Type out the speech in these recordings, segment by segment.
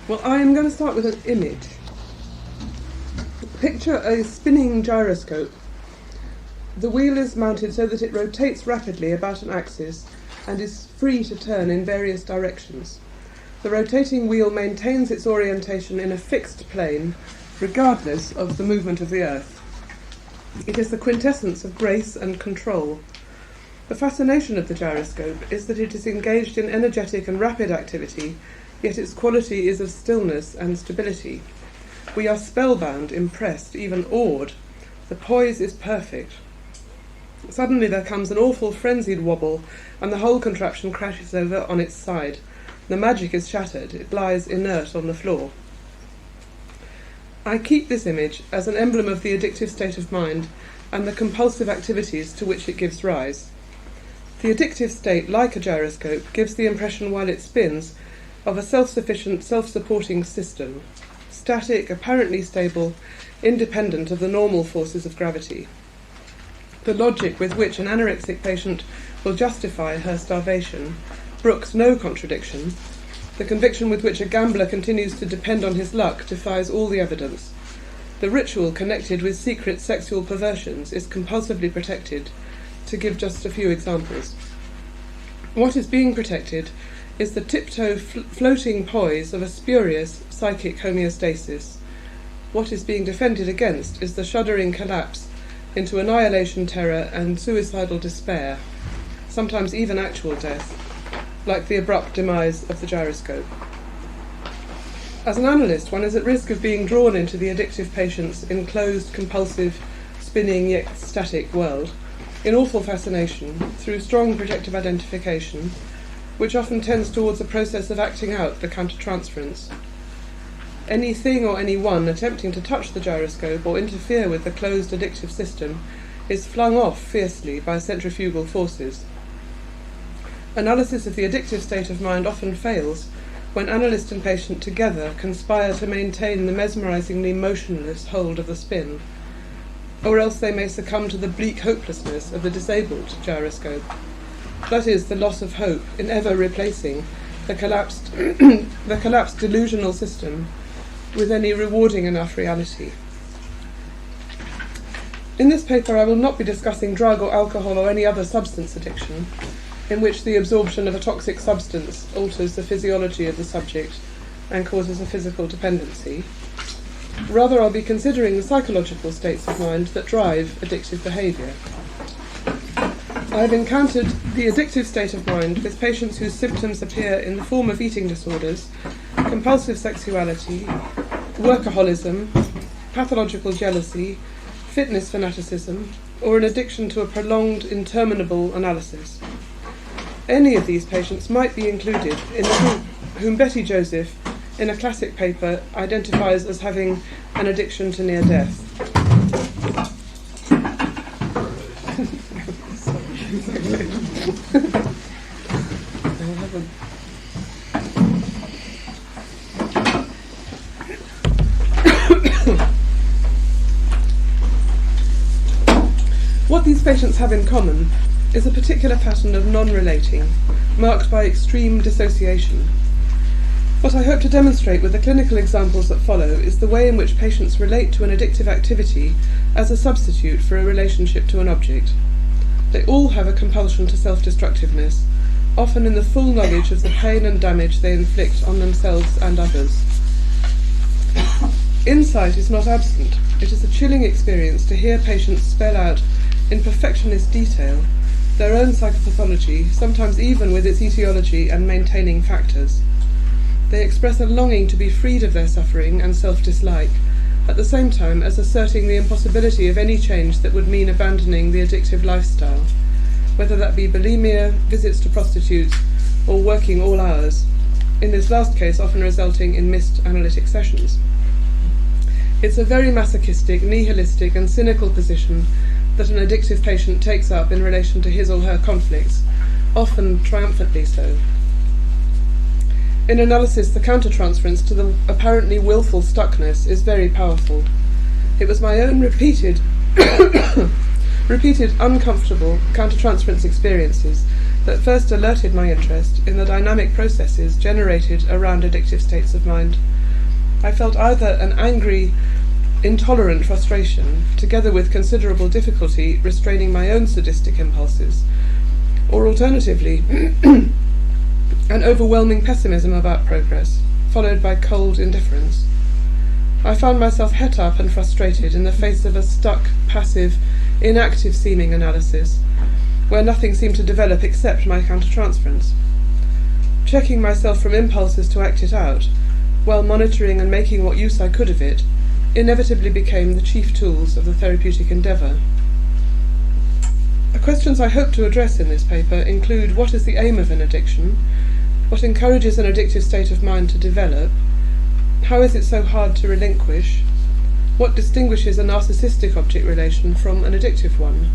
Well, I'm going to start with an image. Picture a spinning gyroscope. The wheel is mounted so that it rotates rapidly about an axis and is free to turn in various directions. The rotating wheel maintains its orientation in a fixed plane, regardless of the movement of the Earth. It is the quintessence of grace and control. The fascination of the gyroscope is that it is engaged in energetic and rapid activity, yet its quality is of stillness and stability. We are spellbound, impressed, even awed. The poise is perfect. Suddenly there comes an awful frenzied wobble, and the whole contraption crashes over on its side. The magic is shattered. It lies inert on the floor. I keep this image as an emblem of the addictive state of mind and the compulsive activities to which it gives rise. The addictive state, like a gyroscope, gives the impression while it spins of a self-sufficient, self-supporting system, static, apparently stable, independent of the normal forces of gravity. The logic with which an anorexic patient will justify her starvation brooks no contradiction. The conviction with which a gambler continues to depend on his luck defies all the evidence. The ritual connected with secret sexual perversions is compulsively protected, to give just a few examples. What is being protected is the tiptoe floating poise of a spurious psychic homeostasis. What is being defended against is the shuddering collapse into annihilation terror and suicidal despair, sometimes even actual death, like the abrupt demise of the gyroscope. As an analyst, one is at risk of being drawn into the addictive patient's enclosed, compulsive, spinning yet static world, in awful fascination, through strong protective identification, which often tends towards a process of acting out the countertransference. Anything or anyone attempting to touch the gyroscope or interfere with the closed addictive system is flung off fiercely by centrifugal forces. Analysis of the addictive state of mind often fails when analyst and patient together conspire to maintain the mesmerizingly motionless hold of the spin, or else they may succumb to the bleak hopelessness of the disabled gyroscope. That is, the loss of hope in ever replacing the collapsed delusional system with any rewarding enough reality. In this paper I will not be discussing drug or alcohol or any other substance addiction, in which the absorption of a toxic substance alters the physiology of the subject and causes a physical dependency. Rather, I'll be considering the psychological states of mind that drive addictive behaviour. I have encountered the addictive state of mind with patients whose symptoms appear in the form of eating disorders, compulsive sexuality, workaholism, pathological jealousy, fitness fanaticism, or an addiction to a prolonged, interminable analysis. Any of these patients might be included in the group whom Betty Joseph, in a classic paper, identifies as having an addiction to near death. What these patients have in common is a particular pattern of non-relating, marked by extreme dissociation. What I hope to demonstrate with the clinical examples that follow is the way in which patients relate to an addictive activity as a substitute for a relationship to an object. They all have a compulsion to self-destructiveness, often in the full knowledge of the pain and damage they inflict on themselves and others. Insight is not absent. It is a chilling experience to hear patients spell out in perfectionist detail their own psychopathology, sometimes even with its etiology and maintaining factors. They express a longing to be freed of their suffering and self-dislike, at the same time as asserting the impossibility of any change that would mean abandoning the addictive lifestyle, whether that be bulimia, visits to prostitutes, or working all hours, in this last case often resulting in missed analytic sessions. It's a very masochistic, nihilistic and cynical position that an addictive patient takes up in relation to his or her conflicts, often triumphantly so. In analysis, the countertransference to the apparently willful stuckness is very powerful. It was my own repeated uncomfortable countertransference experiences that first alerted my interest in the dynamic processes generated around addictive states of mind, I felt either an angry, intolerant frustration, together with considerable difficulty restraining my own sadistic impulses, or alternatively, an overwhelming pessimism about progress, followed by cold indifference. I found myself het up and frustrated in the face of a stuck, passive, inactive-seeming analysis, where nothing seemed to develop except my countertransference. Checking myself from impulses to act it out, while monitoring and making what use I could of it, inevitably became the chief tools of the therapeutic endeavour. The questions I hope to address in this paper include what is the aim of an addiction, what encourages an addictive state of mind to develop, how is it so hard to relinquish, what distinguishes a narcissistic object relation from an addictive one,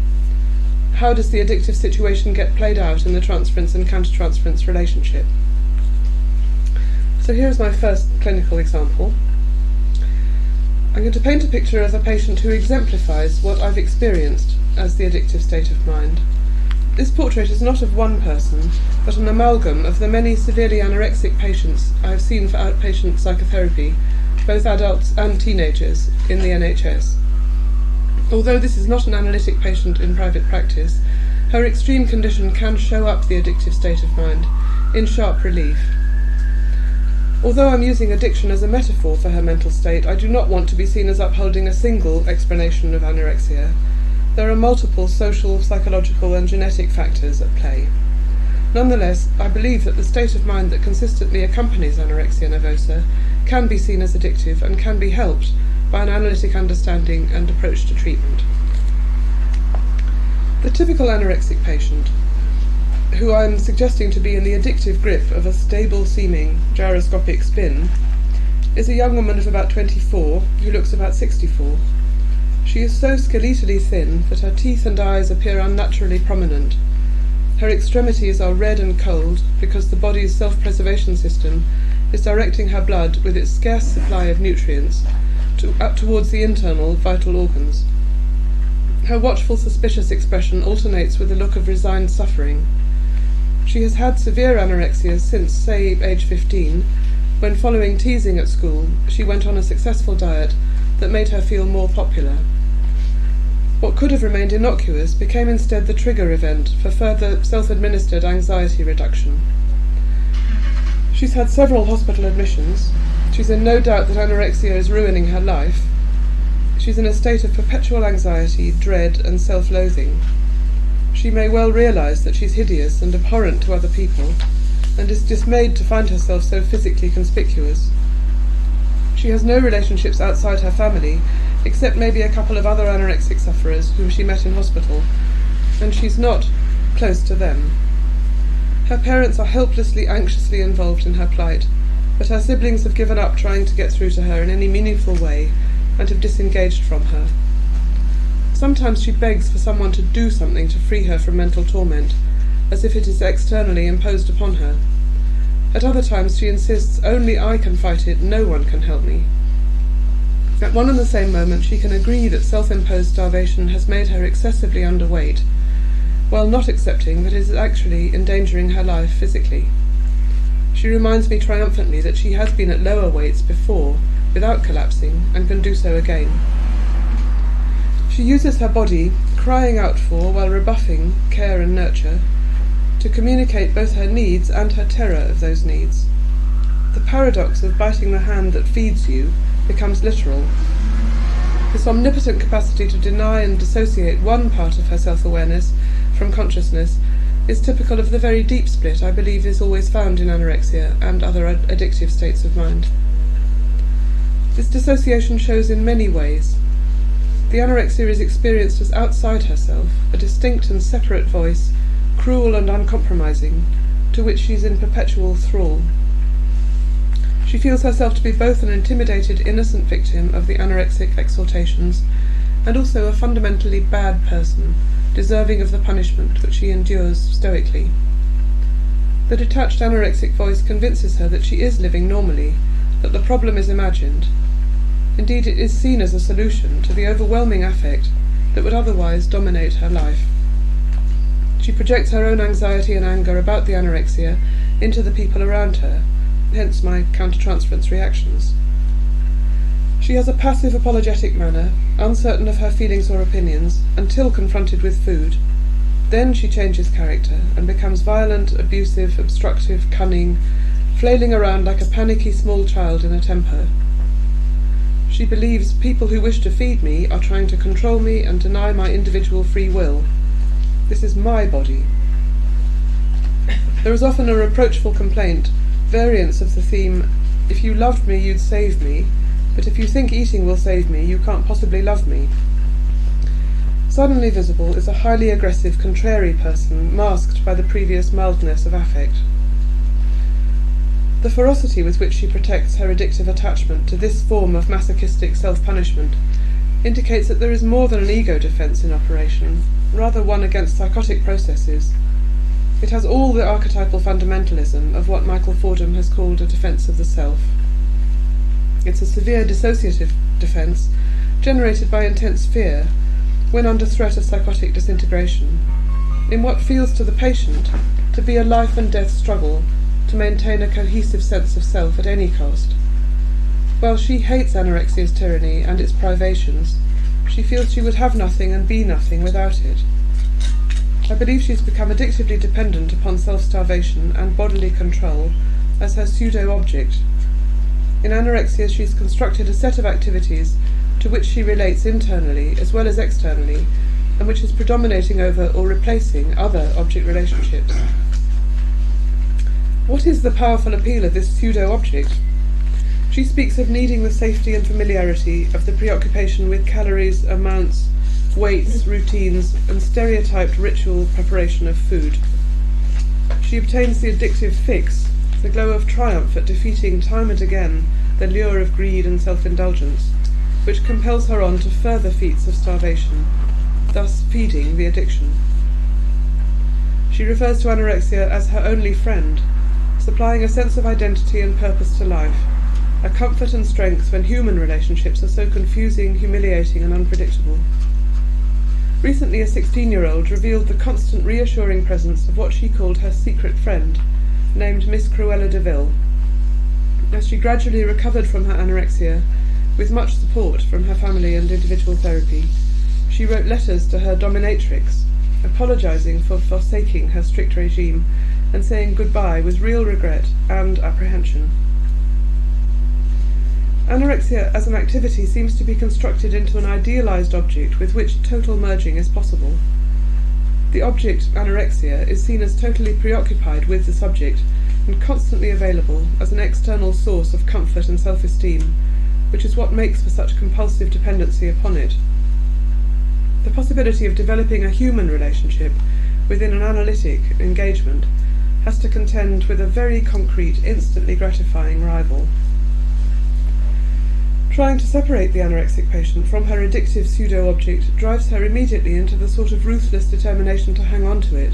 how does the addictive situation get played out in the transference and countertransference relationship. So here's my first clinical example. I'm going to paint a picture of a patient who exemplifies what I've experienced as the addictive state of mind. This portrait is not of one person, but an amalgam of the many severely anorexic patients I have seen for outpatient psychotherapy, both adults and teenagers, in the NHS. Although this is not an analytic patient in private practice, her extreme condition can show up the addictive state of mind in sharp relief. Although I'm using addiction as a metaphor for her mental state, I do not want to be seen as upholding a single explanation of anorexia. There are multiple social, psychological and genetic factors at play. Nonetheless, I believe that the state of mind that consistently accompanies anorexia nervosa can be seen as addictive and can be helped by an analytic understanding and approach to treatment. The typical anorexic patient, who I'm suggesting to be in the addictive grip of a stable-seeming gyroscopic spin, is a young woman of about 24 who looks about 64. She is so skeletally thin that her teeth and eyes appear unnaturally prominent. Her extremities are red and cold because the body's self-preservation system is directing her blood with its scarce supply of nutrients up towards the internal vital organs. Her watchful, suspicious expression alternates with a look of resigned suffering. She has had severe anorexia since, say, age 15, when following teasing at school, she went on a successful diet that made her feel more popular. What could have remained innocuous became instead the trigger event for further self-administered anxiety reduction. She's had several hospital admissions. She's in no doubt that anorexia is ruining her life. She's in a state of perpetual anxiety, dread, and self-loathing. She may well realise that she's hideous and abhorrent to other people, and is dismayed to find herself so physically conspicuous. She has no relationships outside her family, except maybe a couple of other anorexic sufferers whom she met in hospital, and she's not close to them. Her parents are helplessly, anxiously involved in her plight, but her siblings have given up trying to get through to her in any meaningful way and have disengaged from her. Sometimes she begs for someone to do something to free her from mental torment, as if it is externally imposed upon her. At other times she insists, only I can fight it, no one can help me. At one and the same moment she can agree that self-imposed starvation has made her excessively underweight, while not accepting that it is actually endangering her life physically. She reminds me triumphantly that she has been at lower weights before, without collapsing, and can do so again. She uses her body, crying out for, while rebuffing, care and nurture, to communicate both her needs and her terror of those needs. The paradox of biting the hand that feeds you becomes literal. This omnipotent capacity to deny and dissociate one part of her self-awareness from consciousness is typical of the very deep split I believe is always found in anorexia and other addictive states of mind. This dissociation shows in many ways. The anorexia is experienced as outside herself, a distinct and separate voice, cruel and uncompromising, to which she is in perpetual thrall. She feels herself to be both an intimidated, innocent victim of the anorexic exaltations, and also a fundamentally bad person, deserving of the punishment which she endures stoically. The detached anorexic voice convinces her that she is living normally, that the problem is imagined. Indeed, it is seen as a solution to the overwhelming affect that would otherwise dominate her life. She projects her own anxiety and anger about the anorexia into the people around her, hence my countertransference reactions. She has a passive apologetic manner, uncertain of her feelings or opinions, until confronted with food. Then she changes character and becomes violent, abusive, obstructive, cunning, flailing around like a panicky small child in a temper. She believes people who wish to feed me are trying to control me and deny my individual free will. This is my body. There is often a reproachful complaint, variants of the theme, if you loved me, you'd save me, but if you think eating will save me, you can't possibly love me. Suddenly visible is a highly aggressive, contrary person, masked by the previous mildness of affect. The ferocity with which she protects her addictive attachment to this form of masochistic self-punishment indicates that there is more than an ego defence in operation, rather one against psychotic processes. It has all the archetypal fundamentalism of what Michael Fordham has called a defence of the self. It's a severe dissociative defence generated by intense fear when under threat of psychotic disintegration, in what feels to the patient to be a life and death struggle to maintain a cohesive sense of self at any cost. While she hates anorexia's tyranny and its privations, she feels she would have nothing and be nothing without it. I believe she's become addictively dependent upon self-starvation and bodily control as her pseudo-object. In anorexia, she's constructed a set of activities to which she relates internally as well as externally, and which is predominating over or replacing other object relationships. What is the powerful appeal of this pseudo-object? She speaks of needing the safety and familiarity of the preoccupation with calories, amounts, weights, routines, and stereotyped ritual preparation of food. She obtains the addictive fix, the glow of triumph at defeating time and again the lure of greed and self-indulgence, which compels her on to further feats of starvation, thus feeding the addiction. She refers to anorexia as her only friend, supplying a sense of identity and purpose to life, a comfort and strength when human relationships are so confusing, humiliating, and unpredictable. Recently, a 16-year-old revealed the constant reassuring presence of what she called her secret friend, named Miss Cruella de Vil. As she gradually recovered from her anorexia, with much support from her family and individual therapy, she wrote letters to her dominatrix, apologising for forsaking her strict regime and saying goodbye with real regret and apprehension. Anorexia as an activity seems to be constructed into an idealised object with which total merging is possible. The object, anorexia, is seen as totally preoccupied with the subject and constantly available as an external source of comfort and self-esteem, which is what makes for such compulsive dependency upon it. The possibility of developing a human relationship within an analytic engagement has to contend with a very concrete, instantly gratifying rival. Trying to separate the anorexic patient from her addictive pseudo-object drives her immediately into the sort of ruthless determination to hang on to it,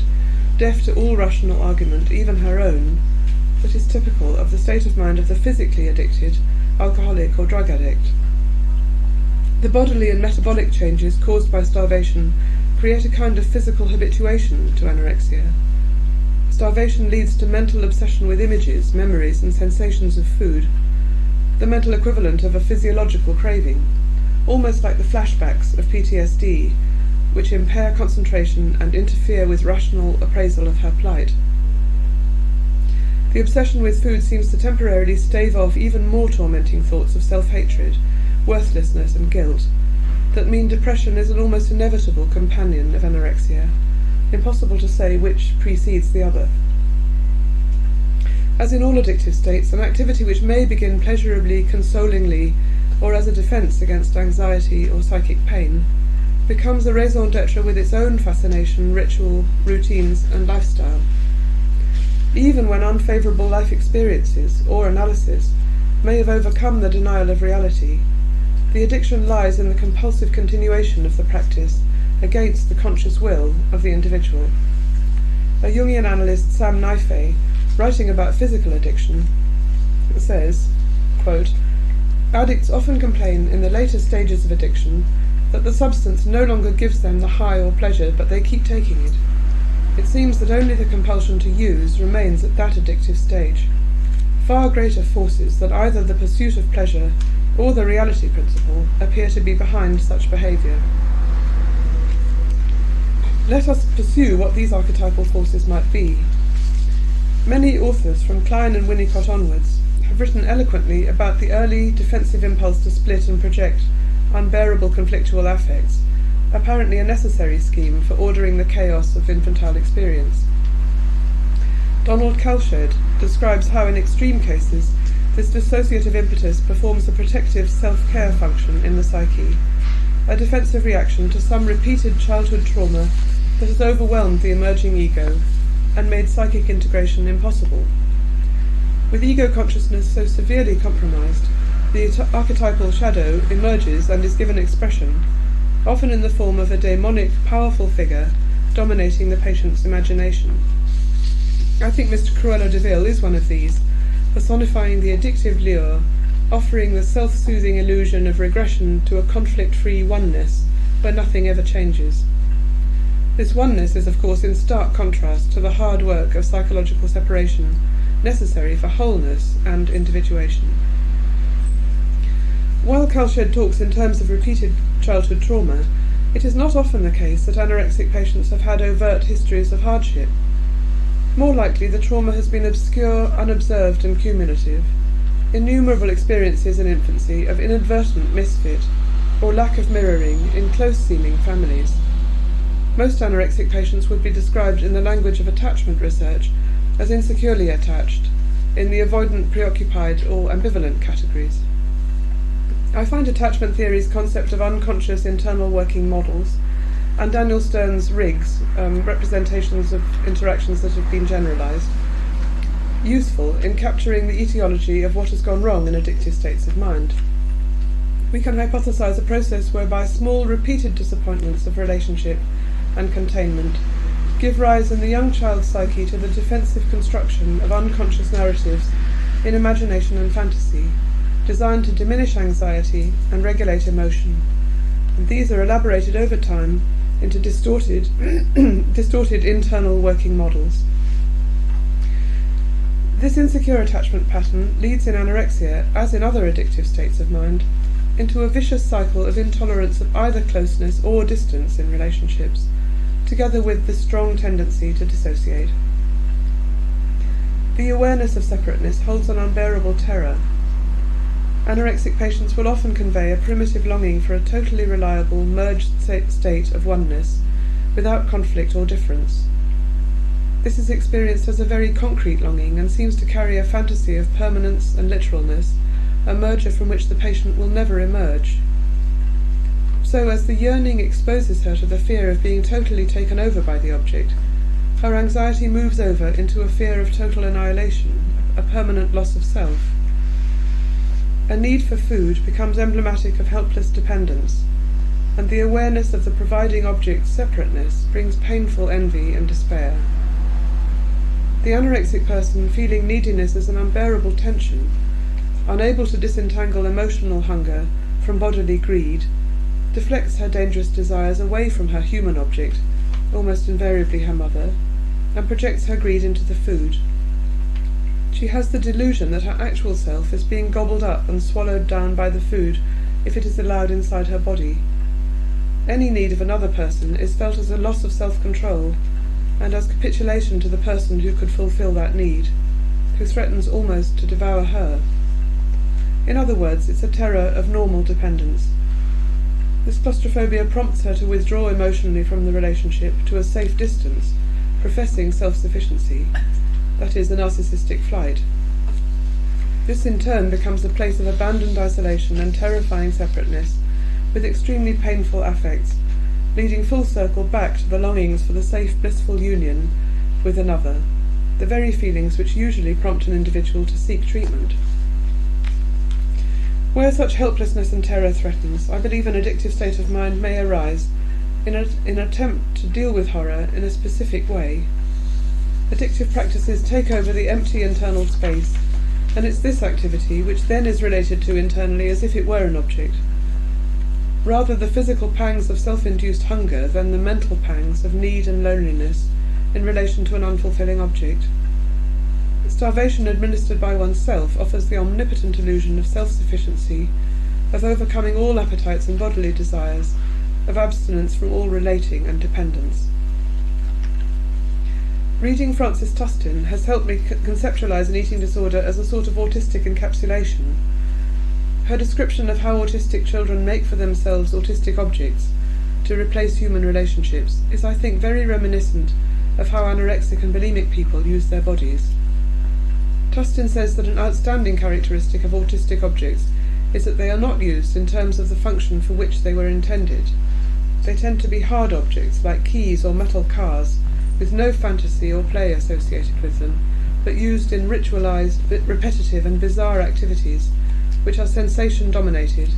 deaf to all rational argument, even her own, that is typical of the state of mind of the physically addicted, alcoholic or drug addict. The bodily and metabolic changes caused by starvation create a kind of physical habituation to anorexia. Starvation leads to mental obsession with images, memories, and sensations of food, the mental equivalent of a physiological craving, almost like the flashbacks of PTSD, which impair concentration and interfere with rational appraisal of her plight. The obsession with food seems to temporarily stave off even more tormenting thoughts of self-hatred, worthlessness, and guilt, that mean depression is an almost inevitable companion of anorexia, impossible to say which precedes the other. As in all addictive states, an activity which may begin pleasurably, consolingly, or as a defence against anxiety or psychic pain, becomes a raison d'etre with its own fascination, ritual, routines, and lifestyle. Even when unfavourable life experiences or analysis may have overcome the denial of reality, the addiction lies in the compulsive continuation of the practice against the conscious will of the individual. A Jungian analyst, Sam Naife, writing about physical addiction, says, quote, "Addicts often complain in the later stages of addiction that the substance no longer gives them the high or pleasure, but they keep taking it. It seems that only the compulsion to use remains at that addictive stage. Far greater forces than either the pursuit of pleasure or the reality principle appear to be behind such behaviour. Let us pursue what these archetypal forces might be. Many authors, from Klein and Winnicott onwards, have written eloquently about the early defensive impulse to split and project unbearable conflictual affects, apparently a necessary scheme for ordering the chaos of infantile experience. Donald Kalshed describes how in extreme cases this dissociative impetus performs a protective self-care function in the psyche, a defensive reaction to some repeated childhood trauma that has overwhelmed the emerging ego and made psychic integration impossible. With ego consciousness so severely compromised, the archetypal shadow emerges and is given expression, often in the form of a daemonic, powerful figure dominating the patient's imagination. I think Mr. Cruella de Vil is one of these, personifying the addictive lure, offering the self-soothing illusion of regression to a conflict-free oneness where nothing ever changes. This oneness is, of course, in stark contrast to the hard work of psychological separation necessary for wholeness and individuation. While Kalshed talks in terms of repeated childhood trauma, it is not often the case that anorexic patients have had overt histories of hardship. More likely, the trauma has been obscure, unobserved, and cumulative. Innumerable experiences in infancy of inadvertent misfit or lack of mirroring in close-seeming families. Most anorexic patients would be described in the language of attachment research as insecurely attached, in the avoidant, preoccupied, or ambivalent categories. I find attachment theory's concept of unconscious internal working models and Daniel Stern's rigs, representations of interactions that have been generalised, useful in capturing the etiology of what has gone wrong in addictive states of mind. We can hypothesise a process whereby small repeated disappointments of relationship and containment give rise in the young child's psyche to the defensive construction of unconscious narratives in imagination and fantasy, designed to diminish anxiety and regulate emotion, and these are elaborated over time into distorted internal working models. This insecure attachment pattern leads in anorexia, as in other addictive states of mind, into a vicious cycle of intolerance of either closeness or distance in relationships, together with the strong tendency to dissociate. The awareness of separateness holds an unbearable terror. Anorexic patients will often convey a primitive longing for a totally reliable, merged state of oneness, without conflict or difference. This is experienced as a very concrete longing and seems to carry a fantasy of permanence and literalness, a merger from which the patient will never emerge. So, as the yearning exposes her to the fear of being totally taken over by the object, her anxiety moves over into a fear of total annihilation, a permanent loss of self. A need for food becomes emblematic of helpless dependence, and the awareness of the providing object's separateness brings painful envy and despair. The anorexic person, feeling neediness as an unbearable tension, unable to disentangle emotional hunger from bodily greed, deflects her dangerous desires away from her human object, almost invariably her mother, and projects her greed into the food. She has the delusion that her actual self is being gobbled up and swallowed down by the food if it is allowed inside her body. Any need of another person is felt as a loss of self-control and as capitulation to the person who could fulfill that need, who threatens almost to devour her. In other words, it's a terror of normal dependence. This claustrophobia prompts her to withdraw emotionally from the relationship to a safe distance, professing self-sufficiency. That is, a narcissistic flight. This in turn becomes a place of abandoned isolation and terrifying separateness, with extremely painful affects, leading full circle back to the longings for the safe, blissful union with another, the very feelings which usually prompt an individual to seek treatment. Where such helplessness and terror threatens, I believe an addictive state of mind may arise in an attempt to deal with horror in a specific way. Addictive practices take over the empty internal space, and it's this activity which then is related to internally as if it were an object. Rather the physical pangs of self-induced hunger than the mental pangs of need and loneliness in relation to an unfulfilling object. Starvation administered by oneself offers the omnipotent illusion of self-sufficiency of overcoming all appetites and bodily desires, of abstinence from all relating and dependence. Reading Frances Tustin has helped me conceptualise an eating disorder as a sort of autistic encapsulation. Her description of how autistic children make for themselves autistic objects to replace human relationships is, I think, very reminiscent of how anorexic and bulimic people use their bodies. Tustin says that an outstanding characteristic of autistic objects is that they are not used in terms of the function for which they were intended. They tend to be hard objects, like keys or metal cars, with no fantasy or play associated with them, but used in ritualized, repetitive and bizarre activities which are sensation-dominated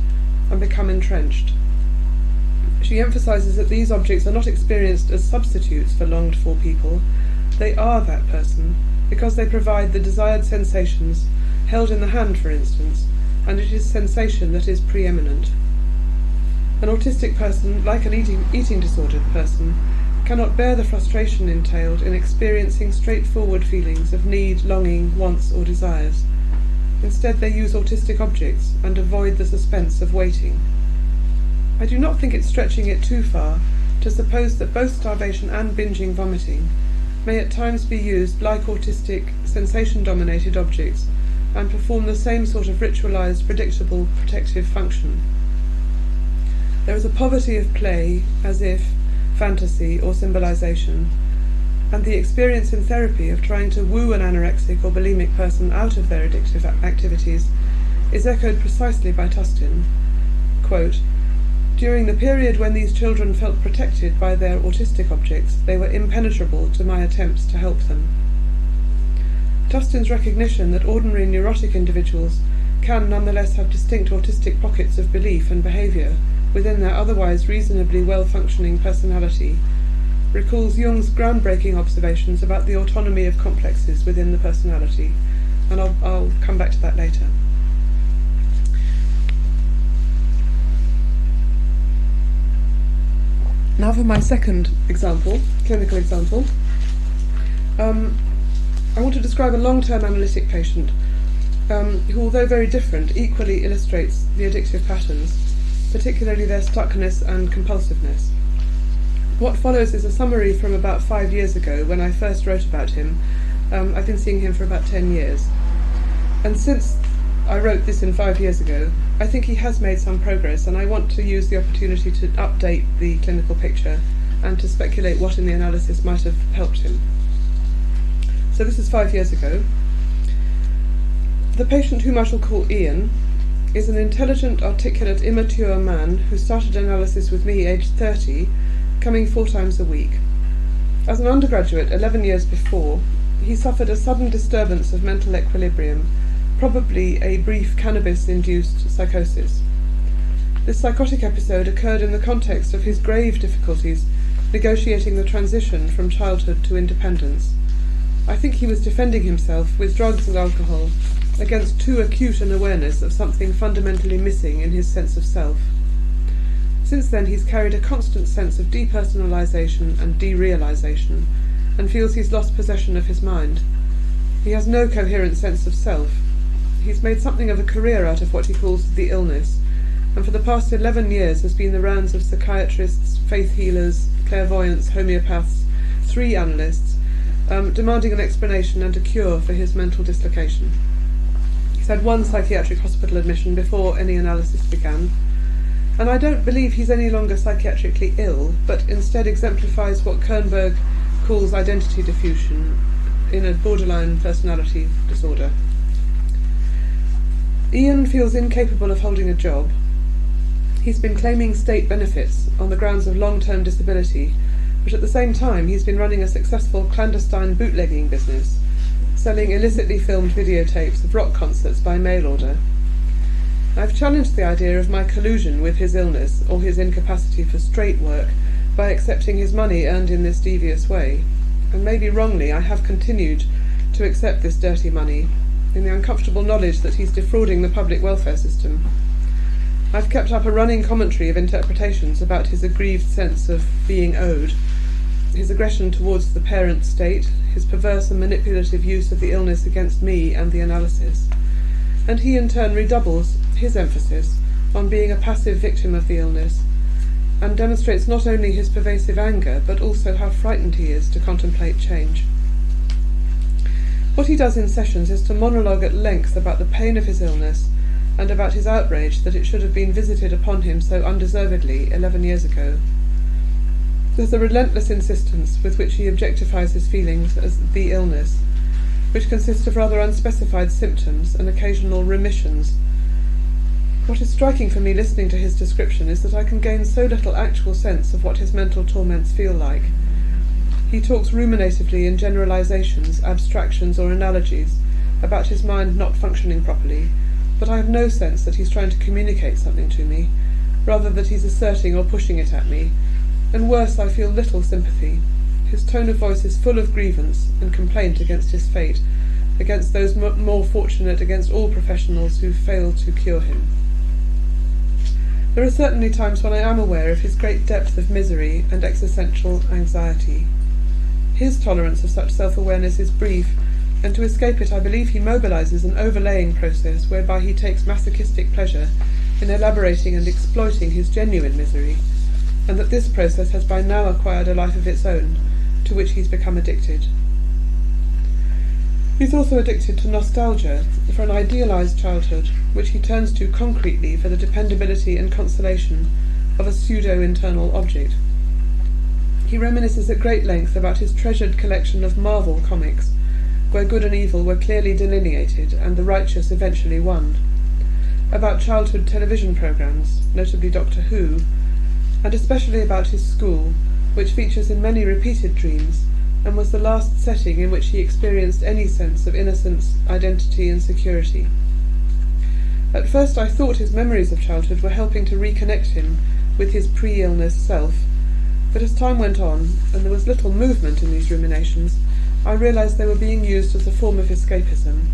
and become entrenched. She emphasizes that these objects are not experienced as substitutes for longed-for people. They are that person, because they provide the desired sensations, held in the hand, for instance, and it is sensation that is preeminent. An autistic person, like an eating disordered person, cannot bear the frustration entailed in experiencing straightforward feelings of need, longing, wants, or desires. Instead, they use autistic objects and avoid the suspense of waiting. I do not think it's stretching it too far to suppose that both starvation and binging vomiting may at times be used like autistic, sensation-dominated objects and perform the same sort of ritualized, predictable, protective function. There is a poverty of play, as if, fantasy or symbolization, and the experience in therapy of trying to woo an anorexic or bulimic person out of their addictive activities is echoed precisely by Tustin. Quote, "During the period when these children felt protected by their autistic objects, they were impenetrable to my attempts to help them." Tustin's recognition that ordinary neurotic individuals can nonetheless have distinct autistic pockets of belief and behaviour within their otherwise reasonably well-functioning personality recalls Jung's groundbreaking observations about the autonomy of complexes within the personality, and I'll come back to that later. Now for my second example, clinical example. I want to describe a long-term analytic patient who, although very different, equally illustrates the addictive patterns, particularly their stuckness and compulsiveness. What follows is a summary from about 5 years ago when I first wrote about him. I've been seeing him for about 10 years. And since I wrote this in 5 years ago, I think he has made some progress, and I want to use the opportunity to update the clinical picture and to speculate what in the analysis might have helped him. So this is 5 years ago. The patient, whom I shall call Ian, is an intelligent, articulate, immature man who started analysis with me aged 30, coming 4 times a week. As an undergraduate 11 years before, he suffered a sudden disturbance of mental equilibrium, probably a brief cannabis-induced psychosis. This psychotic episode occurred in the context of his grave difficulties negotiating the transition from childhood to independence. I think he was defending himself with drugs and alcohol against too acute an awareness of something fundamentally missing in his sense of self. Since then, he's carried a constant sense of depersonalization and derealization, and feels he's lost possession of his mind. He has no coherent sense of self. He's made something of a career out of what he calls the illness, and for the past 11 years has been the rounds of psychiatrists, faith healers, clairvoyants, homeopaths, 3 analysts, demanding an explanation and a cure for his mental dislocation. He's had 1 psychiatric hospital admission before any analysis began, and I don't believe he's any longer psychiatrically ill, but instead exemplifies what Kernberg calls identity diffusion in a borderline personality disorder. Ian feels incapable of holding a job. He's been claiming state benefits on the grounds of long-term disability, but at the same time he's been running a successful clandestine bootlegging business, selling illicitly filmed videotapes of rock concerts by mail order. I've challenged the idea of my collusion with his illness or his incapacity for straight work by accepting his money earned in this devious way, and maybe wrongly I have continued to accept this dirty money in the uncomfortable knowledge that he's defrauding the public welfare system. I've kept up a running commentary of interpretations about his aggrieved sense of being owed, his aggression towards the parent state, his perverse and manipulative use of the illness against me and the analysis, and he in turn redoubles his emphasis on being a passive victim of the illness, and demonstrates not only his pervasive anger, but also how frightened he is to contemplate change. What he does in sessions is to monologue at length about the pain of his illness and about his outrage that it should have been visited upon him so undeservedly 11 years ago. There's a relentless insistence with which he objectifies his feelings as the illness, which consists of rather unspecified symptoms and occasional remissions. What is striking for me listening to his description is that I can gain so little actual sense of what his mental torments feel like. He talks ruminatively in generalizations, abstractions or analogies about his mind not functioning properly, but I have no sense that he's trying to communicate something to me, rather that he's asserting or pushing it at me, and worse, I feel little sympathy. His tone of voice is full of grievance and complaint against his fate, against those more fortunate, against all professionals who failed to cure him. There are certainly times when I am aware of his great depth of misery and existential anxiety. His tolerance of such self-awareness is brief, and to escape it I believe he mobilizes an overlaying process whereby he takes masochistic pleasure in elaborating and exploiting his genuine misery, and that this process has by now acquired a life of its own, to which he's become addicted. He's also addicted to nostalgia for an idealized childhood, which he turns to concretely for the dependability and consolation of a pseudo-internal object. He reminisces at great length about his treasured collection of Marvel comics, where good and evil were clearly delineated and the righteous eventually won, about childhood television programs, notably Doctor Who, and especially about his school, which features in many repeated dreams, and was the last setting in which he experienced any sense of innocence, identity and security. At first I thought his memories of childhood were helping to reconnect him with his pre-illness self, but as time went on, and there was little movement in these ruminations, I realized they were being used as a form of escapism,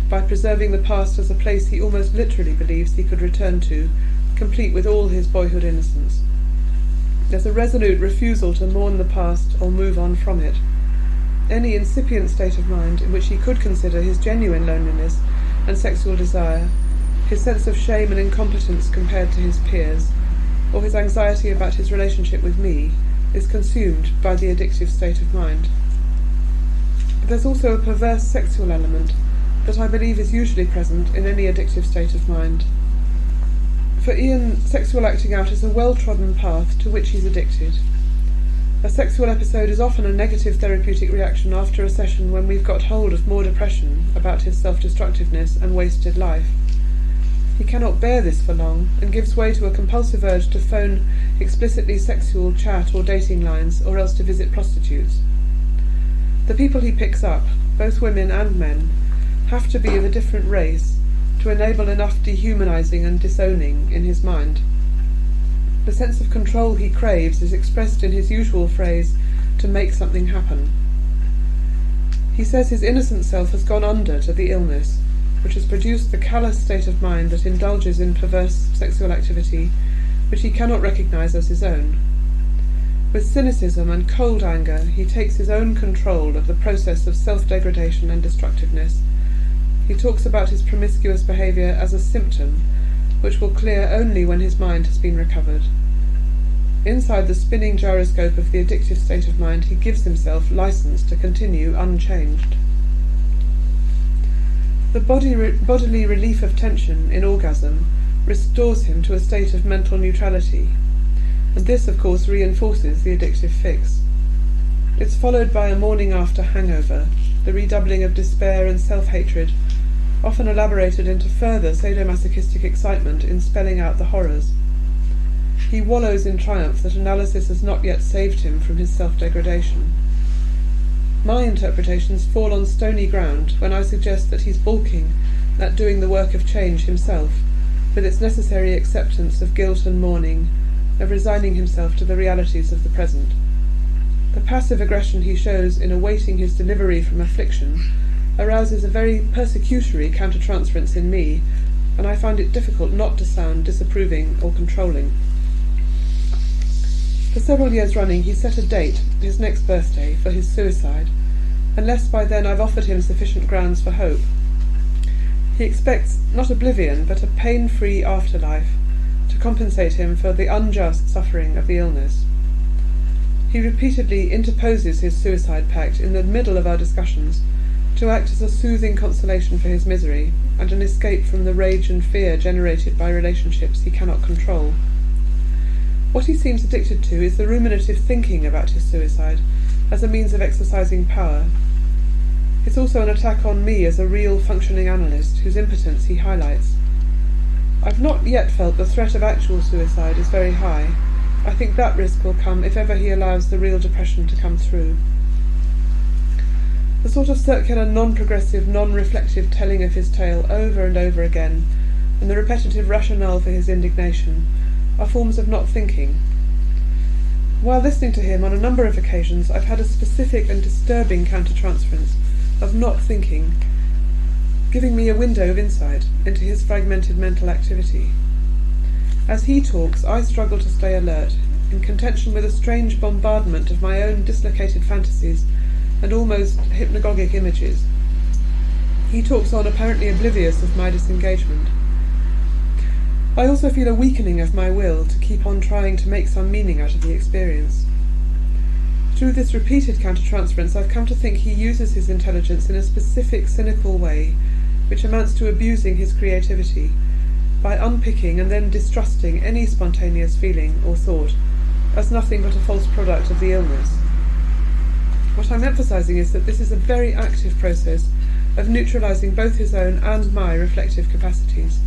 by preserving the past as a place he almost literally believes he could return to, complete with all his boyhood innocence. There's a resolute refusal to mourn the past or move on from it. Any incipient state of mind in which he could consider his genuine loneliness and sexual desire, his sense of shame and incompetence compared to his peers, or his anxiety about his relationship with me, is consumed by the addictive state of mind. There's also a perverse sexual element that I believe is usually present in any addictive state of mind. For Ian, sexual acting out is a well-trodden path to which he's addicted. A sexual episode is often a negative therapeutic reaction after a session when we've got hold of more depression about his self-destructiveness and wasted life. He cannot bear this for long and gives way to a compulsive urge to phone explicitly sexual chat or dating lines, or else to visit prostitutes. The people he picks up, both women and men, have to be of a different race to enable enough dehumanizing and disowning in his mind. The sense of control he craves is expressed in his usual phrase, to make something happen. He says his innocent self has gone under to the illness, which has produced the callous state of mind that indulges in perverse sexual activity, which he cannot recognize as his own. With cynicism and cold anger, he takes his own control of the process of self-degradation and destructiveness. He talks about his promiscuous behaviour as a symptom, which will clear only when his mind has been recovered. Inside the spinning gyroscope of the addictive state of mind, he gives himself license to continue unchanged. The bodily relief of tension in orgasm restores him to a state of mental neutrality, and this, of course, reinforces the addictive fix. It's followed by a morning after hangover, the redoubling of despair and self-hatred, often elaborated into further sadomasochistic excitement in spelling out the horrors. He wallows in triumph that analysis has not yet saved him from his self-degradation. My interpretations fall on stony ground when I suggest that he's balking at doing the work of change himself, with its necessary acceptance of guilt and mourning, of resigning himself to the realities of the present. The passive aggression he shows in awaiting his delivery from affliction arouses a very persecutory countertransference in me, and I find it difficult not to sound disapproving or controlling. For several years running he set a date, his next birthday, for his suicide, unless by then I've offered him sufficient grounds for hope. He expects not oblivion, but a pain-free afterlife, to compensate him for the unjust suffering of the illness. He repeatedly interposes his suicide pact in the middle of our discussions to act as a soothing consolation for his misery and an escape from the rage and fear generated by relationships he cannot control. What he seems addicted to is the ruminative thinking about his suicide as a means of exercising power. It's also an attack on me as a real functioning analyst whose impotence he highlights. I've not yet felt the threat of actual suicide is very high. I think that risk will come if ever he allows the real depression to come through. The sort of circular, non-progressive, non-reflective telling of his tale over and over again, and the repetitive rationale for his indignation, are forms of not thinking. While listening to him on a number of occasions, I've had a specific and disturbing countertransference of not thinking, giving me a window of insight into his fragmented mental activity. As he talks, I struggle to stay alert, in contention with a strange bombardment of my own dislocated fantasies and almost hypnagogic images. He talks on apparently oblivious of my disengagement. I also feel a weakening of my will to keep on trying to make some meaning out of the experience. Through this repeated countertransference, I've come to think he uses his intelligence in a specific, cynical way, which amounts to abusing his creativity, by unpicking and then distrusting any spontaneous feeling or thought as nothing but a false product of the illness. What I'm emphasising is that this is a very active process of neutralising both his own and my reflective capacities.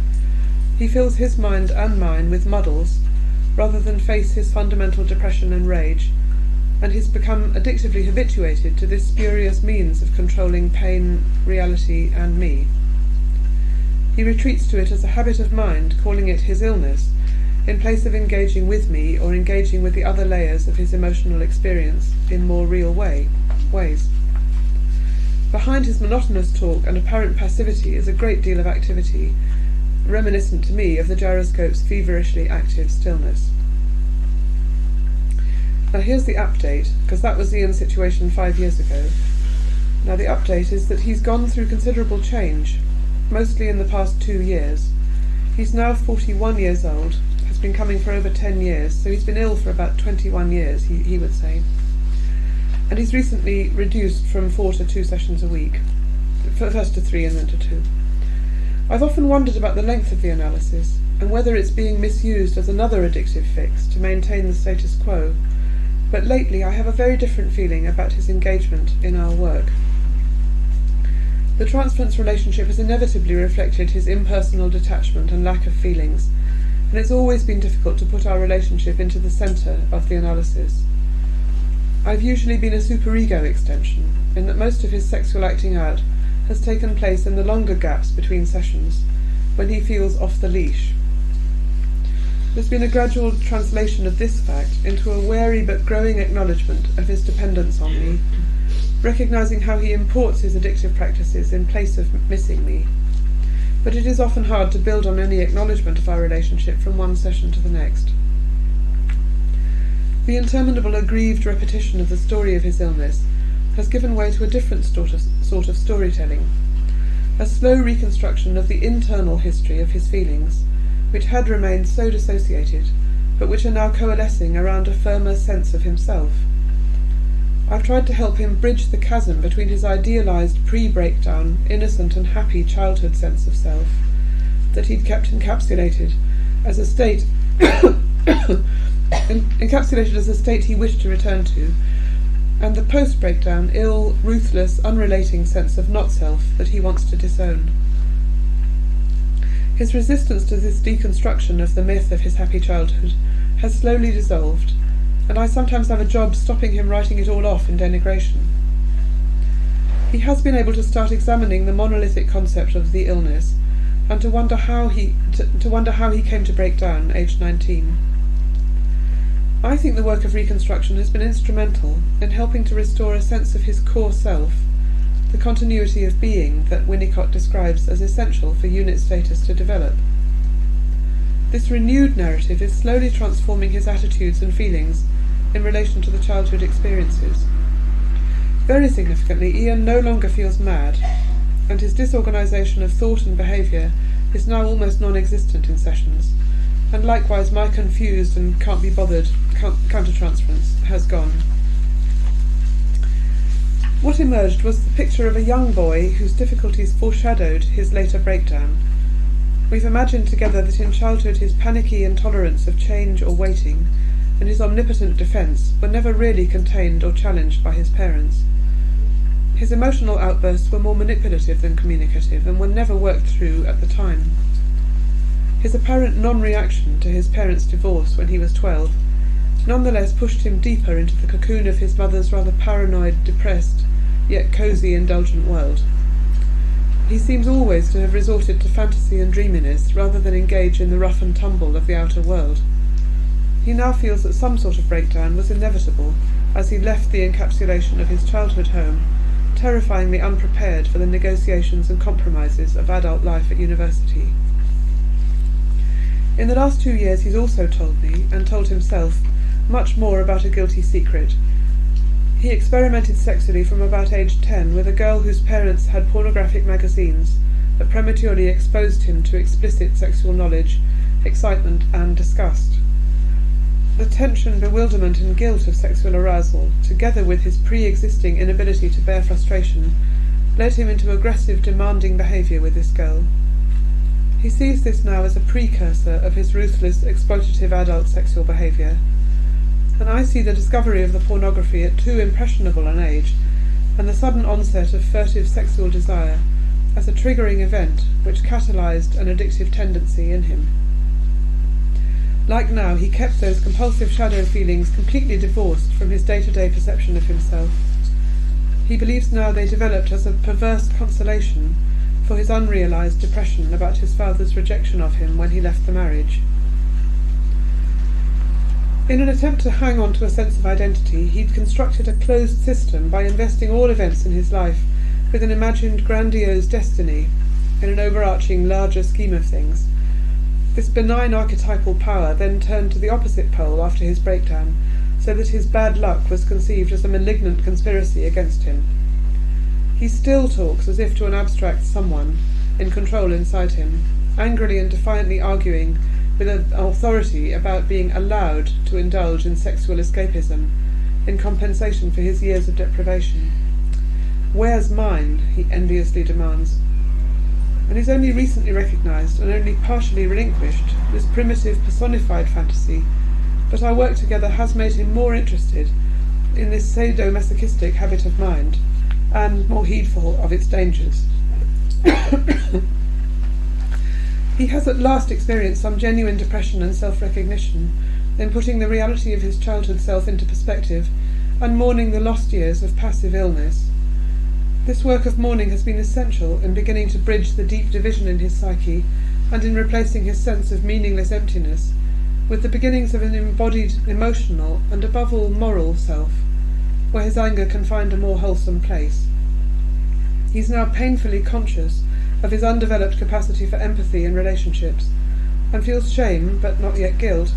He fills his mind and mine with muddles, rather than face his fundamental depression and rage, and he's become addictively habituated to this spurious means of controlling pain, reality, and me. He retreats to it as a habit of mind, calling it his illness, in place of engaging with me or engaging with the other layers of his emotional experience in more real ways. Behind his monotonous talk and apparent passivity is a great deal of activity, reminiscent to me of the gyroscope's feverishly active stillness. Now here's the update, because that was Ian's situation 5 years ago. Now the update is that he's gone through considerable change, mostly in the past 2 years. He's now 41 years old, has been coming for over 10 years, so he's been ill for about 21 years, he would say. And he's recently reduced from 4 to 2 sessions a week, first to 3 and then to 2. I've often wondered about the length of the analysis, and whether it's being misused as another addictive fix to maintain the status quo, but lately I have a very different feeling about his engagement in our work. The transference relationship has inevitably reflected his impersonal detachment and lack of feelings, and it's always been difficult to put our relationship into the centre of the analysis. I've usually been a superego extension, in that most of his sexual acting out has taken place in the longer gaps between sessions, when he feels off the leash. There's been a gradual translation of this fact into a wary but growing acknowledgement of his dependence on me, recognising how he imports his addictive practices in place of missing me. But it is often hard to build on any acknowledgement of our relationship from one session to the next. The interminable aggrieved repetition of the story of his illness has given way to a different sort of storytelling, a slow reconstruction of the internal history of his feelings, which had remained so dissociated, but which are now coalescing around a firmer sense of himself. I've tried to help him bridge the chasm between his idealised pre-breakdown, innocent and happy childhood sense of self, that he'd kept encapsulated as a state he wished to return to, and the post-breakdown, ill, ruthless, unrelating sense of not-self that he wants to disown. His resistance to this deconstruction of the myth of his happy childhood has slowly dissolved, and I sometimes have a job stopping him writing it all off in denigration. He has been able to start examining the monolithic concept of the illness, and to wonder how he came to break down, aged 19. I think the work of reconstruction has been instrumental in helping to restore a sense of his core self, the continuity of being that Winnicott describes as essential for unit status to develop. This renewed narrative is slowly transforming his attitudes and feelings in relation to the childhood experiences. Very significantly, Ian no longer feels mad, and his disorganisation of thought and behaviour is now almost non-existent in sessions, and likewise my confused and can't be bothered countertransference has gone. What emerged was the picture of a young boy whose difficulties foreshadowed his later breakdown. We've imagined together that in childhood his panicky intolerance of change or waiting and his omnipotent defence were never really contained or challenged by his parents. His emotional outbursts were more manipulative than communicative and were never worked through at the time. His apparent non-reaction to his parents' divorce when he was 12 nonetheless pushed him deeper into the cocoon of his mother's rather paranoid, depressed, yet cosy, indulgent world. He seems always to have resorted to fantasy and dreaminess rather than engage in the rough and tumble of the outer world. He now feels that some sort of breakdown was inevitable as he left the encapsulation of his childhood home, terrifyingly unprepared for the negotiations and compromises of adult life at university. In the last 2 years he's also told me, and told himself, much more about a guilty secret. He experimented sexually from about age 10 with a girl whose parents had pornographic magazines that prematurely exposed him to explicit sexual knowledge, excitement and disgust. The tension, bewilderment and guilt of sexual arousal, together with his pre-existing inability to bear frustration, led him into aggressive, demanding behaviour with this girl. He sees this now as a precursor of his ruthless, exploitative adult sexual behaviour, and I see the discovery of the pornography at too impressionable an age, and the sudden onset of furtive sexual desire, as a triggering event which catalysed an addictive tendency in him. Like now, he kept those compulsive shadow feelings completely divorced from his day-to-day perception of himself. He believes now they developed as a perverse consolation for his unrealised depression about his father's rejection of him when he left the marriage. In an attempt to hang on to a sense of identity, he'd constructed a closed system by investing all events in his life with an imagined grandiose destiny in an overarching larger scheme of things. This benign archetypal power then turned to the opposite pole after his breakdown, so that his bad luck was conceived as a malignant conspiracy against him. He still talks as if to an abstract someone in control inside him, angrily and defiantly arguing with an authority about being allowed to indulge in sexual escapism in compensation for his years of deprivation. "Where's mine?" he enviously demands. And he's only recently recognised and only partially relinquished this primitive personified fantasy, but our work together has made him more interested in this sadomasochistic habit of mind, and more heedful of its dangers. He has at last experienced some genuine depression and self-recognition in putting the reality of his childhood self into perspective and mourning the lost years of passive illness. This work of mourning has been essential in beginning to bridge the deep division in his psyche and in replacing his sense of meaningless emptiness with the beginnings of an embodied emotional and above all moral self, where his anger can find a more wholesome place. He's now painfully conscious of his undeveloped capacity for empathy in relationships, and feels shame, but not yet guilt,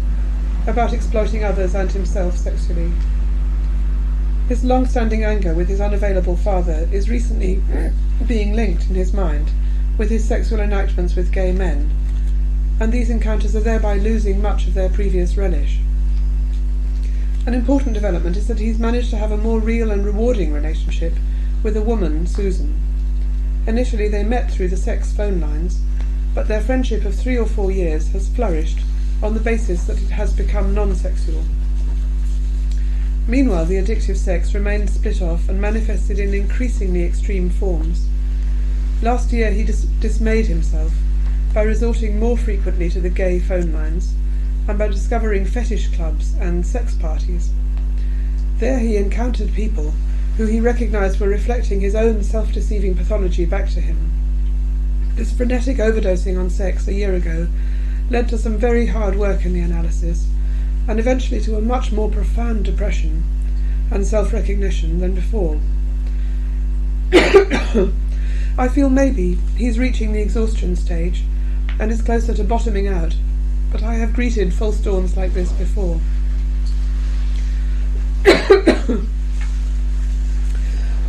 about exploiting others and himself sexually. His long-standing anger with his unavailable father is recently being linked in his mind with his sexual enactments with gay men, and these encounters are thereby losing much of their previous relish. An important development is that he's managed to have a more real and rewarding relationship with a woman, Susan. Initially they met through the sex phone lines, but their friendship of 3 or 4 years has flourished on the basis that it has become non-sexual. Meanwhile, the addictive sex remained split off and manifested in increasingly extreme forms. Last year he dismayed himself by resorting more frequently to the gay phone lines and by discovering fetish clubs and sex parties. There he encountered people who he recognised were reflecting his own self-deceiving pathology back to him. This frenetic overdosing on sex a year ago led to some very hard work in the analysis, and eventually to a much more profound depression and self-recognition than before. I feel maybe he's reaching the exhaustion stage and is closer to bottoming out, but I have greeted false dawns like this before.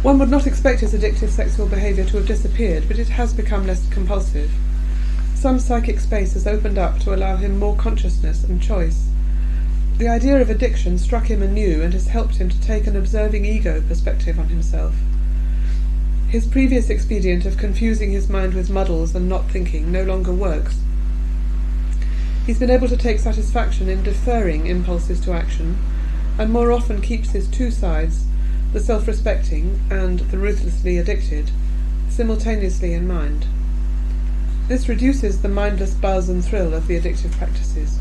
One would not expect his addictive sexual behaviour to have disappeared, but it has become less compulsive. some psychic space has opened up to allow him more consciousness and choice. The idea of addiction struck him anew and has helped him to take an observing ego perspective on himself. His previous expedient of confusing his mind with muddles and not thinking no longer works. He's been able to take satisfaction in deferring impulses to action, and more often keeps his two sides, the self-respecting and the ruthlessly addicted, simultaneously in mind. This reduces the mindless buzz and thrill of the addictive practices.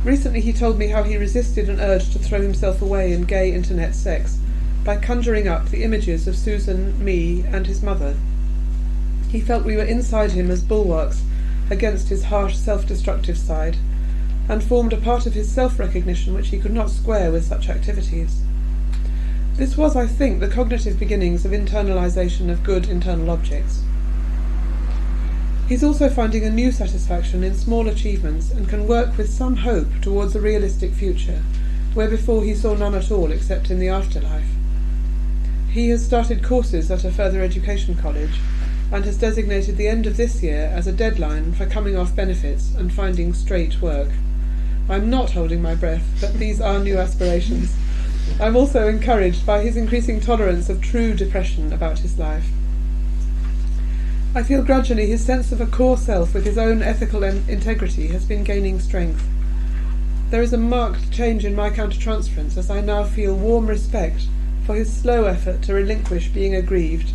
Recently he told me how he resisted an urge to throw himself away in gay internet sex by conjuring up the images of Susan, me, and his mother. He felt we were inside him as bulwarks against his harsh self-destructive side, and formed a part of his self-recognition which he could not square with such activities. This was, I think, the cognitive beginnings of internalisation of good internal objects. He's also finding a new satisfaction in small achievements and can work with some hope towards a realistic future, where before he saw none at all except in the afterlife. He has started courses at a further education college and has designated the end of this year as a deadline for coming off benefits and finding straight work. I'm not holding my breath, but these are new aspirations. I'm also encouraged by his increasing tolerance of true depression about his life. I feel gradually his sense of a core self with his own ethical integrity has been gaining strength. There is a marked change in my countertransference as I now feel warm respect for his slow effort to relinquish being aggrieved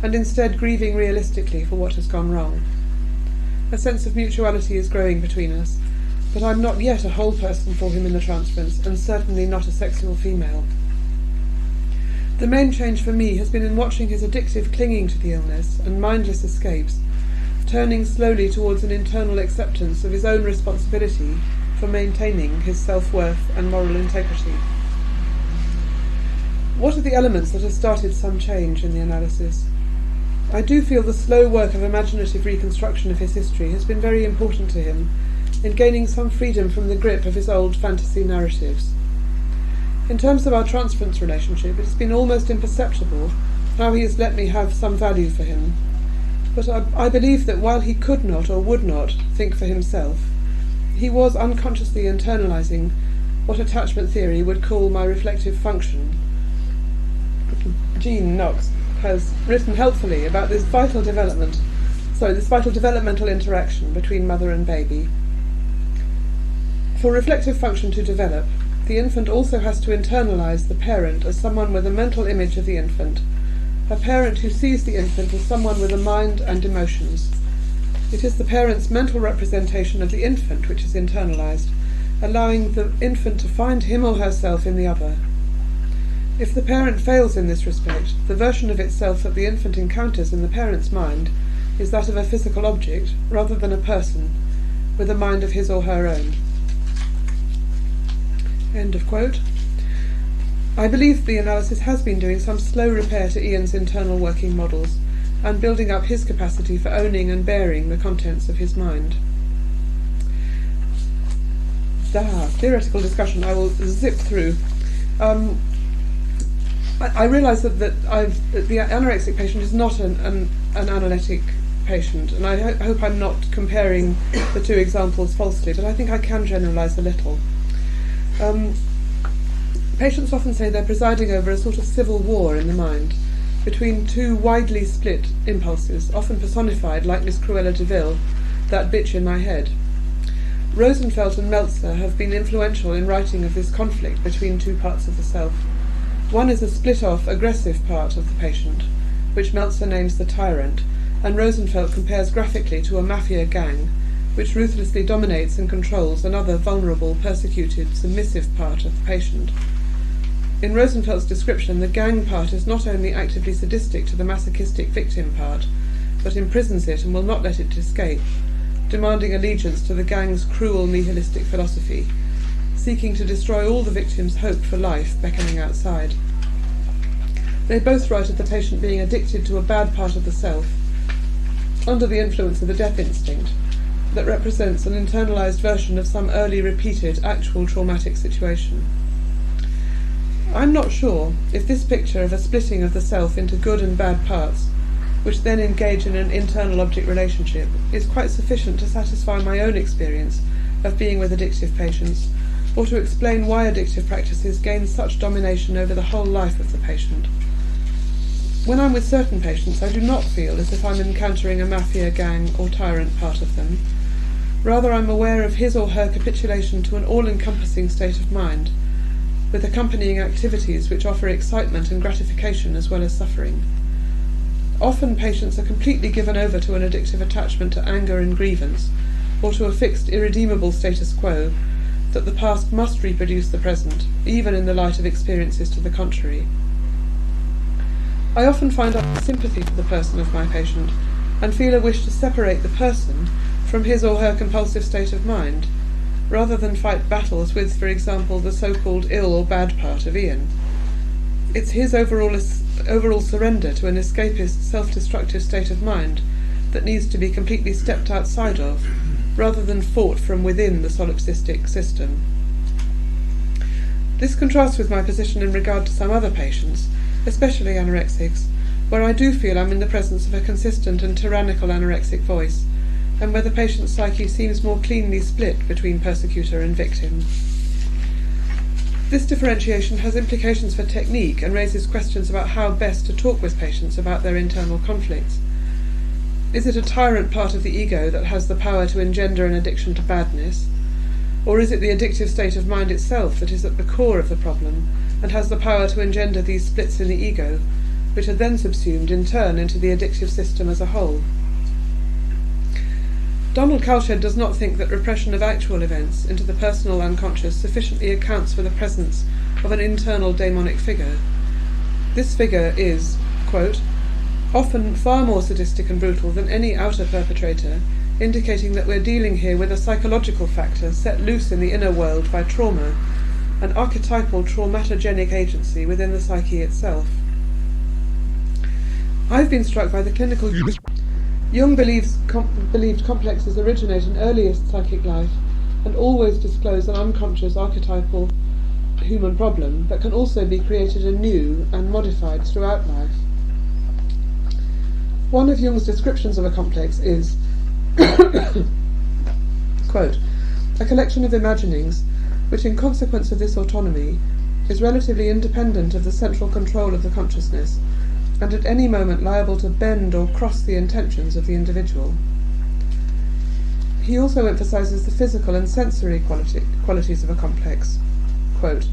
and instead grieving realistically for what has gone wrong. A sense of mutuality is growing between us, but I'm not yet a whole person for him in the transference, and certainly not a sexual female. The main change for me has been in watching his addictive clinging to the illness and mindless escapes, turning slowly towards an internal acceptance of his own responsibility for maintaining his self-worth and moral integrity. What are the elements that have started some change in the analysis? I do feel the slow work of imaginative reconstruction of his history has been very important to him in gaining some freedom from the grip of his old fantasy narratives. In terms of our transference relationship, it has been almost imperceptible how he has let me have some value for him. But I believe that while he could not or would not think for himself, he was unconsciously internalising what attachment theory would call my reflective function. Jean Knox has written helpfully about this vital developmental interaction between mother and baby. For reflective function to develop, the infant also has to internalise the parent as someone with a mental image of the infant, a parent who sees the infant as someone with a mind and emotions. It is the parent's mental representation of the infant which is internalised, allowing the infant to find him or herself in the other. If the parent fails in this respect, the version of itself that the infant encounters in the parent's mind is that of a physical object rather than a person, with a mind of his or her own. End of quote. I believe the analysis has been doing some slow repair to Ian's internal working models and building up his capacity for owning and bearing the contents of his mind. Theoretical discussion I will zip through. I realise that the anorexic patient is not an analytic patient, and I hope I'm not comparing the two examples falsely, but I think I can generalise a little. Patients often say they're presiding over a sort of civil war in the mind between two widely split impulses, often personified like Miss Cruella de Vil, that bitch in my head. Rosenfeld and Meltzer have been influential in writing of this conflict between two parts of the self. One is a split-off, aggressive part of the patient, which Meltzer names the tyrant, and Rosenfeld compares graphically to a mafia gang, which ruthlessly dominates and controls another vulnerable, persecuted, submissive part of the patient. In Rosenfeld's description, the gang part is not only actively sadistic to the masochistic victim part, but imprisons it and will not let it escape, demanding allegiance to the gang's cruel nihilistic philosophy, seeking to destroy all the victim's hope for life beckoning outside. They both write of the patient being addicted to a bad part of the self, under the influence of the death instinct, that represents an internalised version of some early repeated actual traumatic situation. I'm not sure if this picture of a splitting of the self into good and bad parts which then engage in an internal object relationship, is quite sufficient to satisfy my own experience of being with addictive patients, or to explain why addictive practices gain such domination over the whole life of the patient. When I'm with certain patients, I do not feel as if I'm encountering a mafia gang or tyrant part of them. Rather, I'm aware of his or her capitulation to an all-encompassing state of mind, with accompanying activities which offer excitement and gratification as well as suffering. Often patients are completely given over to an addictive attachment to anger and grievance, or to a fixed, irredeemable status quo, that the past must reproduce the present, even in the light of experiences to the contrary. I often find sympathy for the person of my patient, and feel a wish to separate the person from his or her compulsive state of mind, rather than fight battles with, for example, the so-called ill or bad part of Ian. It's his overall surrender to an escapist, self-destructive state of mind that needs to be completely stepped outside of, rather than fought from within the solipsistic system. This contrasts with my position in regard to some other patients, especially anorexics, where I do feel I'm in the presence of a consistent and tyrannical anorexic voice, and where the patient's psyche seems more cleanly split between persecutor and victim. This differentiation has implications for technique and raises questions about how best to talk with patients about their internal conflicts. Is it a tyrant part of the ego that has the power to engender an addiction to badness? Or is it the addictive state of mind itself that is at the core of the problem and has the power to engender these splits in the ego, which are then subsumed in turn into the addictive system as a whole? Donald Kalshed does not think that repression of actual events into the personal unconscious sufficiently accounts for the presence of an internal daemonic figure. This figure is, quote, often far more sadistic and brutal than any outer perpetrator, indicating that we're dealing here with a psychological factor set loose in the inner world by trauma, an archetypal traumatogenic agency within the psyche itself. I've been struck by the clinical... Jung believed complexes originate in earliest psychic life and always disclose an unconscious archetypal human problem that can also be created anew and modified throughout life. One of Jung's descriptions of a complex is, quote, a collection of imaginings which, in consequence of this autonomy, is relatively independent of the central control of the consciousness, and at any moment liable to bend or cross the intentions of the individual. He also emphasizes the physical and sensory qualities of a complex. Quote,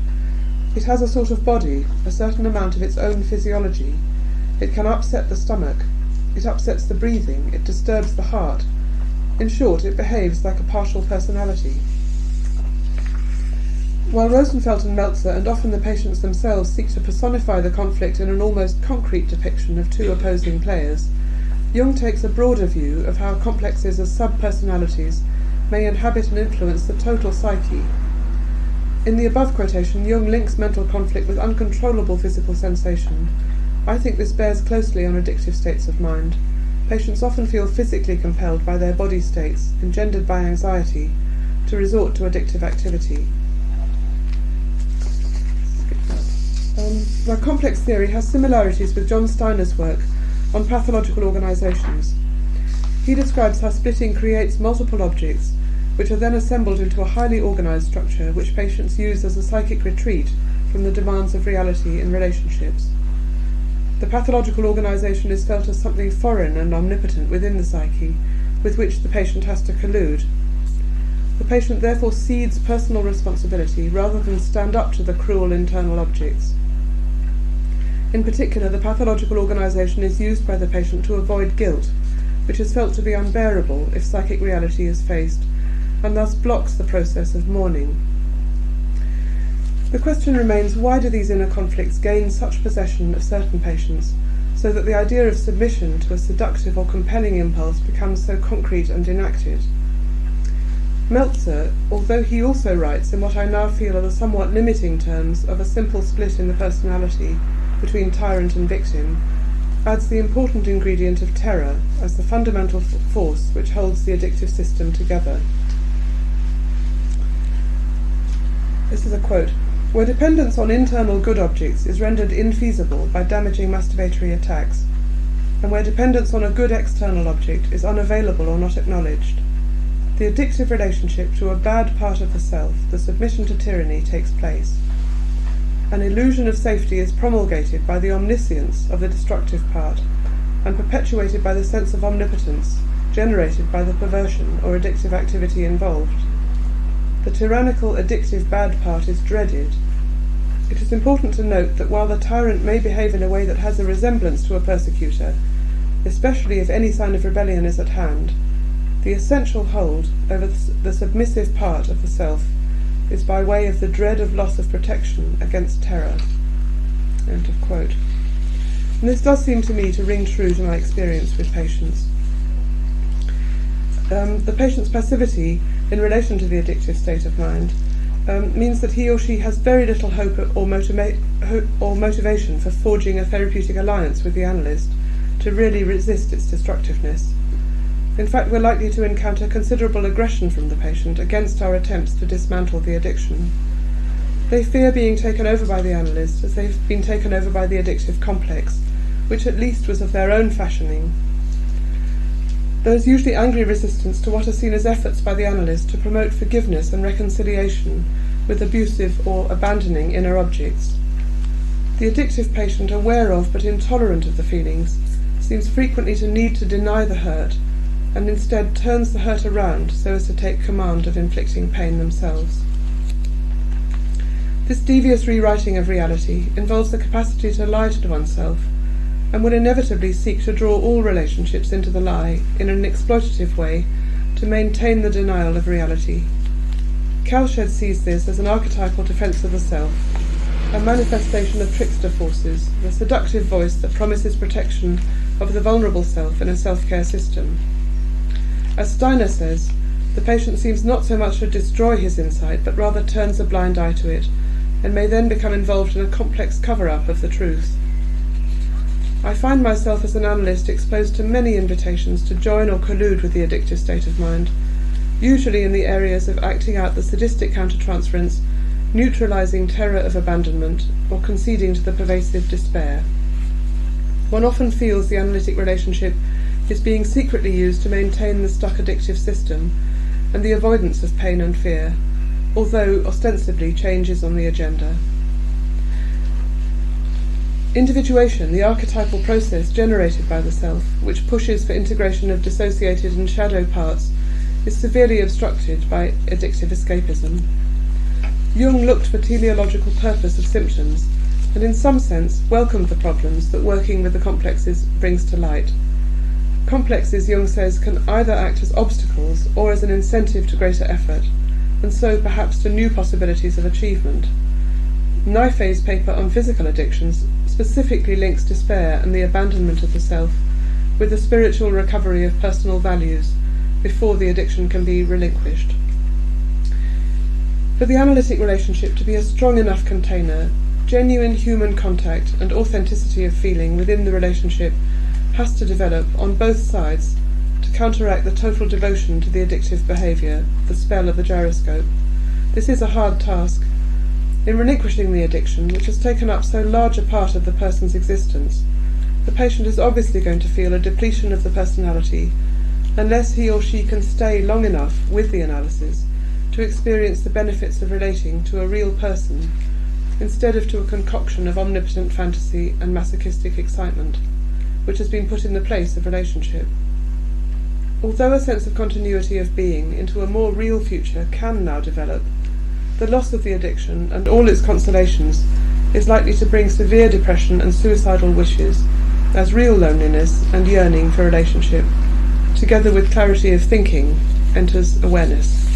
it has a sort of body, a certain amount of its own physiology. It can upset the stomach. It upsets the breathing. It disturbs the heart. In short, it behaves like a partial personality. While Rosenfeld and Meltzer, and often the patients themselves, seek to personify the conflict in an almost concrete depiction of two opposing players, Jung takes a broader view of how complexes as sub-personalities may inhabit and influence the total psyche. In the above quotation, Jung links mental conflict with uncontrollable physical sensation. I think this bears closely on addictive states of mind. Patients often feel physically compelled by their body states, engendered by anxiety, to resort to addictive activity. My complex theory has similarities with John Steiner's work on pathological organizations. He describes how splitting creates multiple objects, which are then assembled into a highly organized structure which patients use as a psychic retreat from the demands of reality in relationships. The pathological organization is felt as something foreign and omnipotent within the psyche, with which the patient has to collude. The patient therefore cedes personal responsibility rather than stand up to the cruel internal objects. In particular, the pathological organization is used by the patient to avoid guilt, which is felt to be unbearable if psychic reality is faced, and thus blocks the process of mourning. The question remains, why do these inner conflicts gain such possession of certain patients, so that the idea of submission to a seductive or compelling impulse becomes so concrete and enacted? Meltzer, although he also writes in what I now feel are the somewhat limiting terms of a simple split in the personality between tyrant and victim, adds the important ingredient of terror as the fundamental force which holds the addictive system together. This is a quote, where dependence on internal good objects is rendered infeasible by damaging masturbatory attacks, and where dependence on a good external object is unavailable or not acknowledged. The addictive relationship to a bad part of the self, the submission to tyranny, takes place. An illusion of safety is promulgated by the omniscience of the destructive part, and perpetuated by the sense of omnipotence generated by the perversion or addictive activity involved. The tyrannical, addictive bad part is dreaded. It is important to note that while the tyrant may behave in a way that has a resemblance to a persecutor, especially if any sign of rebellion is at hand, the essential hold over the submissive part of the self is by way of the dread of loss of protection against terror." End of quote. And this does seem to me to ring true to my experience with patients. The patient's passivity in relation to the addictive state of mind means that he or she has very little hope or motivation for forging a therapeutic alliance with the analyst to really resist its destructiveness. In fact, we're likely to encounter considerable aggression from the patient against our attempts to dismantle the addiction. They fear being taken over by the analyst as they've been taken over by the addictive complex, which at least was of their own fashioning. There is usually angry resistance to what are seen as efforts by the analyst to promote forgiveness and reconciliation with abusive or abandoning inner objects. The addictive patient, aware of but intolerant of the feelings, seems frequently to need to deny the hurt, and instead turns the hurt around so as to take command of inflicting pain themselves. This devious rewriting of reality involves the capacity to lie to oneself, and will inevitably seek to draw all relationships into the lie in an exploitative way to maintain the denial of reality. Cowshed sees this as an archetypal defence of the self, a manifestation of trickster forces, the seductive voice that promises protection of the vulnerable self in a self-care system. As Steiner says, the patient seems not so much to destroy his insight, but rather turns a blind eye to it, and may then become involved in a complex cover-up of the truth. I find myself as an analyst exposed to many invitations to join or collude with the addictive state of mind, usually in the areas of acting out the sadistic countertransference, neutralizing terror of abandonment, or conceding to the pervasive despair. One often feels the analytic relationship is being secretly used to maintain the stuck addictive system and the avoidance of pain and fear, although ostensibly change is on the agenda. Individuation, the archetypal process generated by the self, which pushes for integration of dissociated and shadow parts, is severely obstructed by addictive escapism. Jung looked for teleological purpose of symptoms, and in some sense welcomed the problems that working with the complexes brings to light. Complexes, Jung says, can either act as obstacles or as an incentive to greater effort, and so perhaps to new possibilities of achievement. Naifeh's paper on physical addictions specifically links despair and the abandonment of the self with the spiritual recovery of personal values before the addiction can be relinquished. For the analytic relationship to be a strong enough container, genuine human contact and authenticity of feeling within the relationship has to develop on both sides to counteract the total devotion to the addictive behaviour, the spell of the gyroscope. This is a hard task. In relinquishing the addiction, which has taken up so large a part of the person's existence, the patient is obviously going to feel a depletion of the personality unless he or she can stay long enough with the analysis to experience the benefits of relating to a real person instead of to a concoction of omnipotent fantasy and masochistic excitement, which has been put in the place of relationship. Although a sense of continuity of being into a more real future can now develop, the loss of the addiction and all its consolations is likely to bring severe depression and suicidal wishes, as real loneliness and yearning for relationship, together with clarity of thinking, enters awareness.